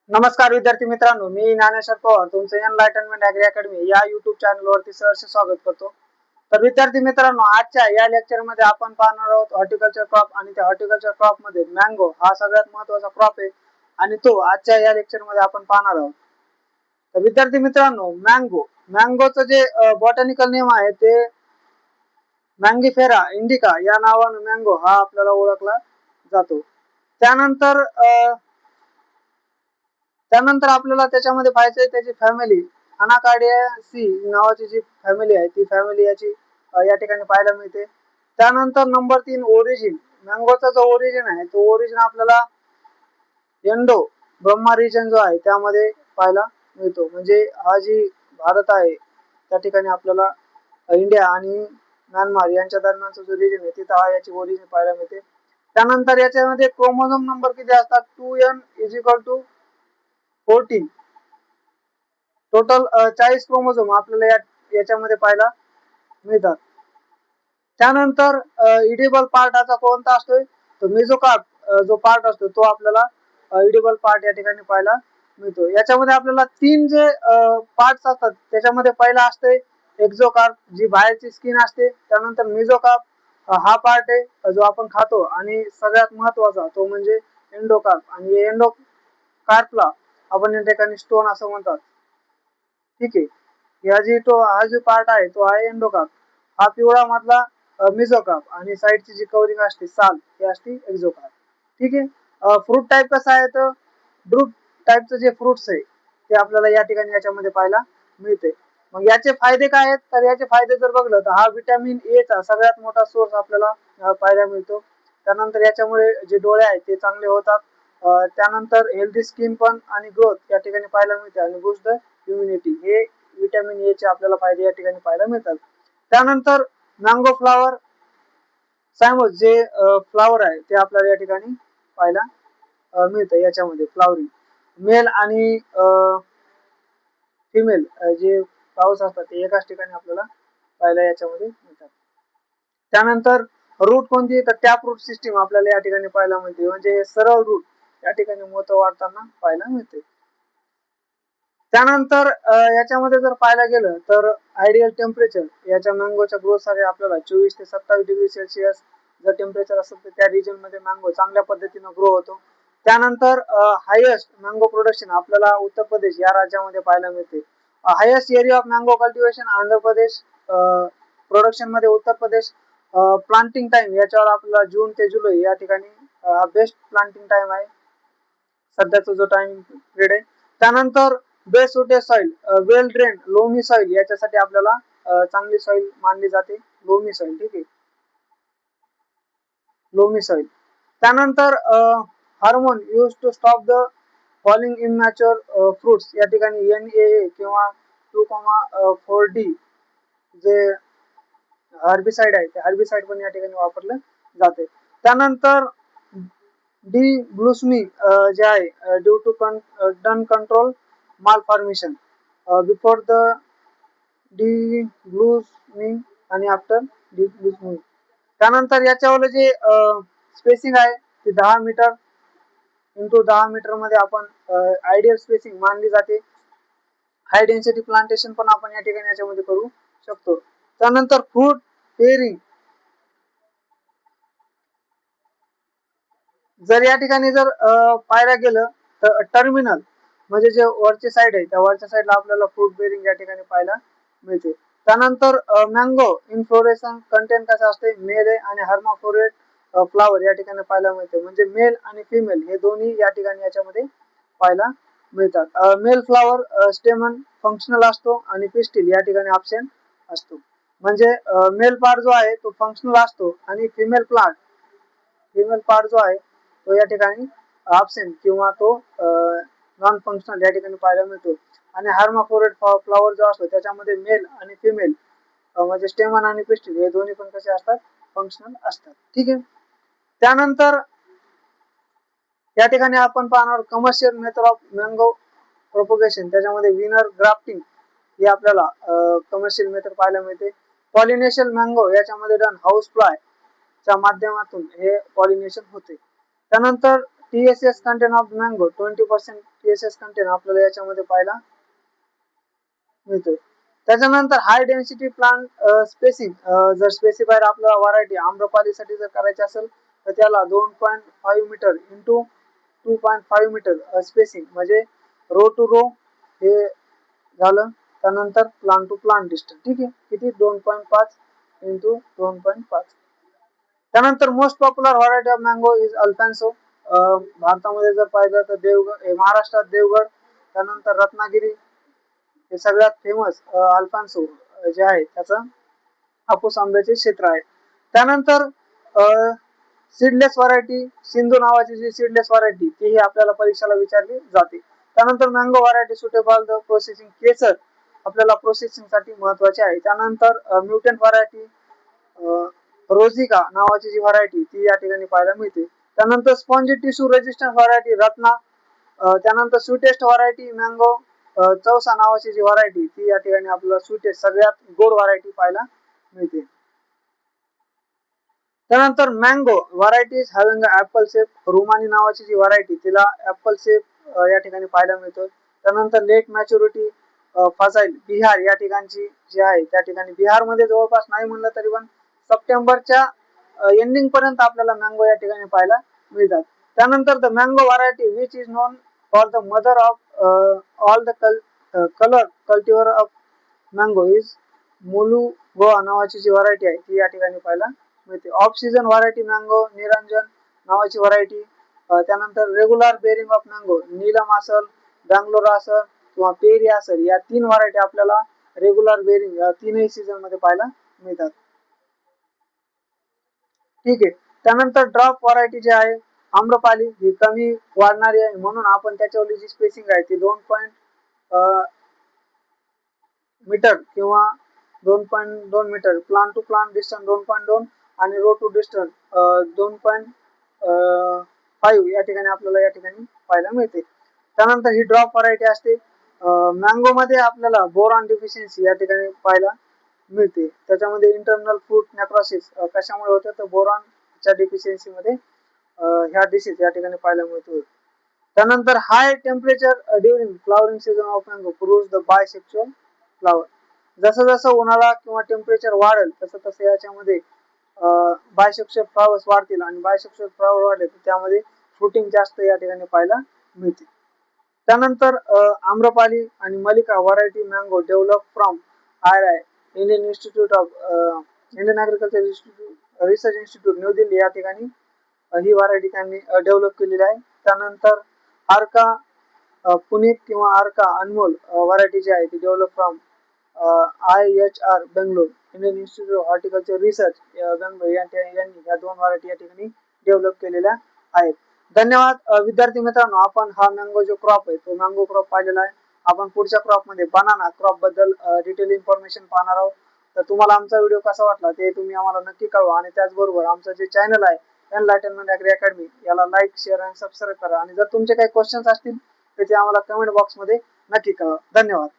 नमस्कार विद्यार्थी मित्रांनो, मी ज्ञानेश्वर पवार तुमचं एनलायटनमेंट ॲग्री अकॅडमी या युट्यूब चॅनलवरती सहर्ष स्वागत करतो। तर विद्यार्थी मित्रांनो, आजच्या या लेक्चरमध्ये आपण पाहणार आहोत हॉर्टिकल्चर क्रॉप आणि त्या हॉर्टिकल्चर क्रॉप मध्ये मँगो हा सगळ्यात महत्त्वाचा क्रॉप आहे आणि तो आजच्या या लेक्चरमध्ये आपण पाहणार आहोत। तर विद्यार्थी मित्रांनो, मँगोचं जे बॉटॅनिकल नेम आहे ते मँगीफेरा इंडिका या नावाने मँगो हा आपल्याला ओळखला जातो। त्यानंतर आपल्याला त्याच्यामध्ये पाहायचं आहे त्याची फॅमिली अनाकार्डियासी नावाची जी फॅमिली आहे ती फॅमिली याची या ठिकाणी पाहायला मिळते। त्यानंतर नंबर 3 ओरिजिन, मँगोचा जो ओरिजिन आहे तो ओरिजिन आपल्याला इंडो ब्रह्मा रिजन जो आहे त्यामध्ये पाहायला मिळतो। म्हणजे हा जी भारत आहे त्या ठिकाणी आपल्याला इंडिया आणि म्यानमार यांच्या दरम्यानचा जो रिजन आहे तिथं हा याची ओरिजिन पाहायला मिळते। त्यानंतर याच्यामध्ये क्रोमोझोम नंबर किती असतात 2n = 14 टोटल 40 क्रोमोझोम आपल्याला याच्यामध्ये पाहायला मिळतात। त्यानंतर इडिबल पार्ट आता कोणता असतोय तो मेसोकार्प जो पार्ट असतो तो आपल्याला इडिबल पार्ट या ठिकाणी पाहायला मिळतो। याच्यामध्ये आपल्याला 3 जे पार्ट्स असतात त्याच्यामध्ये पहिला असते एक्झोकार्प जी बाहेरची स्किन असते, त्यानंतर मेसोकार्प हा पार्ट आहे जो आपण खातो आणि सगळ्यात महत्त्वाचा तो म्हणजे एंडोकार्प आणि एंडोकार्पला आपण या ठिकाणी स्टोन असं म्हणतात। ठीक आहे, हा जो पार्ट आहे तो आहे एंडोकार्प, हा पिवळा मधला मेसोकार्प आणि साईडची जी कवरिंग असते साल ही असते एक्झोकार्प। ठीक आहे, फ्रूट टाइप कसा आहे तर ड्रूप टाइपचं जे फ्रुट्स आहे ते आपल्याला या ठिकाणी याच्यामध्ये पाहायला मिळते। मग याचे फायदे काय आहेत तर याचे फायदे जर बघलं तर हा विटॅमिन ए चा सगळ्यात मोठा सोर्स आपल्याला पाहायला मिळतो। त्यानंतर याच्यामुळे जे डोळे आहेत ते चांगले होतात। त्यानंतर हेल्दी स्किन पण आणि ग्रोथ या ठिकाणी पाहायला मिळते आणि बूस्ट द इम्युनिटी हे विटॅमिन ए चे आपल्याला फायदे या ठिकाणी पाहायला मिळतात। त्यानंतर मँगो फ्लावर सायमोस जे फ्लावर आहे ते आपल्याला या ठिकाणी पाहायला मिळतं। याच्यामध्ये फ्लावरिंग मेल आणि फिमेल जे फ्लावर्स असतात ते एकाच ठिकाणी आपल्याला पाहायला याच्यामध्ये मिळतात। त्यानंतर रूट कोणती तर टॅप रूट सिस्टीम आपल्याला या ठिकाणी पाहायला मिळते, म्हणजे सरळ रूट या ठिकाणी मोठं वाढताना पाहायला मिळते। त्यानंतर याच्यामध्ये जर पाहायला गेलं तर आयडियल टेम्परेचर याच्या मँगोच्या ग्रोथसाठी आपल्याला 24 ते 27 डिग्री सेल्सिअस जर टेम्परेचर असेल तर त्या रिजन मध्ये मँगो चांगल्या पद्धतीने ग्रो होतो। त्यानंतर हायेस्ट मँगो प्रोडक्शन आपल्याला उत्तर प्रदेश या राज्यामध्ये पाहायला मिळते। Highest area of mango cultivation Andhra Pradesh, production मध्ये उत्तर प्रदेश। प्लांटिंग टाइम याच्यावर आपल्याला जून ते जुलै या ठिकाणी बेस्ट प्लांटिंग टाइम आहे सध्याचा जो टाइम पिरियड आहे। त्यानंतर बेस्ट सुटेड सॉइल वेल ड्रेन लोमी सॉइल याच्यासाठी आपल्याला चांगली सॉइल मानली जाते लोमी सॉइल। ठीक आहे, लोमी सॉइल। त्यानंतर hormone use to stop the falling immature fruits या ठिकाणी NAA किंवा 2,4D जे हर्बिसाइड आहे ते हर्बिसाइड पण या ठिकाणी वापरलं जाते। त्यानंतर डी ब्लूसमी जे आहे ड्यू टू डन कंट्रोल माल फॉर्मेशन बिफोर द डी ब्लूसमिंग आणि आफ्टर डी ब्लूसमिंग। त्यानंतर याच्यावर जे स्पेसिंग आहे ती 10 मीटर इंटू 10 मीटर मध्ये आपण आयडियल स्पेसिंग मानली जाते। हाय डेन्सिटी प्लांटेशन पण आपण या ठिकाणी याच्यामध्ये करू शकतो। त्यानंतर फ्रूट पेअरिंग जर या ठिकाणी जर पाहायला गेलं तर टर्मिनल म्हणजे जे वरची साइड आहे त्या वरच्या साइडला आपल्याला फ्रूट बेरिंग या ठिकाणी पाहायला मिळते। त्यानंतर मँगो इन्फ्लोरेसन कंटेंट कसं असते मेल आहे आणि हर्माफ्रोडिट फ्लावर या ठिकाणी पाहायला मिळते, म्हणजे मेल आणि फिमेल हे दोन्ही या ठिकाणी याच्यामध्ये पाहायला मिळतात। मेल फ्लावर स्टेमन फंक्शनल असतो आणि पिस्टिल या ठिकाणी ॲब्सेंट असतो, म्हणजे मेल पार्ट जो आहे तो फंक्शनल असतो आणि फिमेल पार्ट जो आहे तो या ठिकाणी ॲब्सेंट किंवा तो नॉन फंक्शनल या ठिकाणी पाहायला मिळतो। आणि हर्माफ्रोडिट फ्लावर जो असतो त्याच्यामध्ये मेल आणि फिमेल म्हणजे स्टेमन आणि पिस्टिल हे दोन्ही पण कसे असतात फंक्शनल असतात। ठीक आहे, त्यानंतर या ठिकाणी आपण पाहणार commercial method of mango propagation, त्याच्यामध्ये विनर ग्राफ्टिंग हे आपल्याला कमर्शियल मेथड पाहायला मिळते। पॉलिनेशन मँगो याच्यामध्ये डन हाऊस फ्लाय च्या माध्यमातून हे पॉलिनेशन होते। त्यानंतर TSS content of mango 20% TSS content आपल्याला याच्यामध्ये पाहायला मिळतो. त्याच्यानंतर हाय डेन्सिटी प्लांट स्पेसिंग, जर स्पेसिफायर आपल्याला व्हरायटी आम्रपालीसाठी जर करायची असेल तर त्याला 2.5 मीटर इंटू 2.5 मीटर स्पेसिंग म्हणजे रो टू रो हे झालं. त्यानंतर प्लांट टू प्लांट डिस्टन्स, ठीक आहे, किती 2.5 इंटू 2.5. त्यानंतर most popular variety of mango is Alfonso. भारतामध्ये जर पाहिलं तर देवगड, महाराष्ट्रात देवगड, त्यानंतर रत्नागिरी हे सगळ्यात फेमस अल्फान्सो जे आहे त्याचं हापूस आंब्याचे क्षेत्र आहे. त्यानंतर सीडलेस व्हरायटी सिंधू नावाची जी सीडलेस व्हरायटी ती आपल्याला परीक्षेला विचारली जाते. त्यानंतर mango variety suitable the processing Kesar आपल्याला प्रोसेसिंग साठी महत्वाचे आहे. त्यानंतर म्युटंट व्हरायटी रोझिका नावाची जी व्हरायटी ती या ठिकाणी पाहायला मिळते. त्यानंतर spongy tissue resistant variety Ratna. त्यानंतर स्वीटेस्ट व्हरायटी मँगो चौसा नावाची जी व्हरायटी ती या ठिकाणी आपल्याला स्वीटेस्ट सगळ्यात गोड व्हरायटी पाहायला मिळते. त्यानंतर mango varieties having apple shape Rumani नावाची जी व्हरायटी तिला ऍपल शेप या ठिकाणी पाहायला मिळतो. त्यानंतर लेट मॅच्युरिटी फसाईल बिहार या ठिकाणची जी आहे त्या ठिकाणी बिहारमध्ये जवळपास नाही म्हणलं तरी पण सप्टेंबरच्या एंडिंग पर्यंत आपल्याला मँगो या ठिकाणी पाहायला मिळतात. त्यानंतर the mango variety which is known for the mother of all the colour cultivar of mango is Mulgoa नावाची जी व्हरायटी आहे ती या ठिकाणी पाहायला मिळते. Off season variety mango Niranjan नावाची व्हरायटी. त्यानंतर regular bearing of mango Neelam असल, बँगलोर असल किंवा पेरी असल या 3 व्हरायटी आपल्याला रेग्युलर बेरिंग तीनही सीझन मध्ये पाहायला मिळतात, ठीक आहे. त्यानंतर ड्रॉप व्हरायटी जी आहे आम्रपाली ही कमी वाढणारी आहे म्हणून आपण त्याच्यावरची जी स्पेसिंग आहे ती 2 मीटर किंवा 2.2 metre plant to plant distance 2.2 आणि रो टू डिस्टन्स 2.5 या ठिकाणी आपल्याला या ठिकाणी पाहायला मिळते. त्यानंतर ही ड्रॉप व्हरायटी असते. मँगो मध्ये आपल्याला बोरॉन डिफिशियन्सी या ठिकाणी पाहायला मिळते. त्याच्यामध्ये इंटरनल फ्रूट नेक्रोसिस कशामुळे होते तर बोरॉनच्या डिफिशियन्सी मध्ये ह्या डिसीज या ठिकाणी पाहायला मिळतो. त्यानंतर high temperature during flowering season of mango produce the bisexual flower. जसं जसं उन्हाळा किंवा टेम्परेचर वाढेल तसं तसं याच्यामध्ये बायसेक्शुअल फ्लॉवर्स वाढतील आणि बायसेक्शुअल फ्लॉवर वाढले तर त्यामध्ये फ्रुटिंग जास्त या ठिकाणी पाहायला मिळते. त्यानंतर आम्रपाली आणि Mallika variety mango develop from IRI Indian institute of Indian agriculture institute research institute new Delhi या ठिकाणी ही व्हरायटी त्यांनी डेव्हलप केलेली आहे. त्यानंतर आर्का पुणे किंवा आर्का अनमोल व्हरायटी जी आहे ती develop from IHR Bangalore Indian institute of horticulture research Bangalore यांनी या 2 व्हरायटी या ठिकाणी डेव्हलप केलेल्या आहेत. धन्यवाद विद्यार्थी मित्रांनो, आपण हा मँगो जो क्रॉप आहे तो मँगो क्रॉप पाहिलेला आहे. आपण पुढच्या क्रॉप मध्ये बनाना क्रॉप बद्दल डिटेल इन्फॉर्मेशन पाहणार आहोत. तर तुम्हाला आमचा व्हिडिओ कसा वाटला ते तुम्ही आम्हाला नक्की कळवा आणि त्याचबरोबर आमचं जे चॅनल आहे एनलायटनमेंट ॲग्री अकॅडमी याला लाईक शेअर आणि सबस्क्राईब करा आणि जर तुमचे काही क्वेश्चन्स असतील तर ते आम्हाला कमेंट बॉक्स मध्ये नक्की कळवा. धन्यवाद.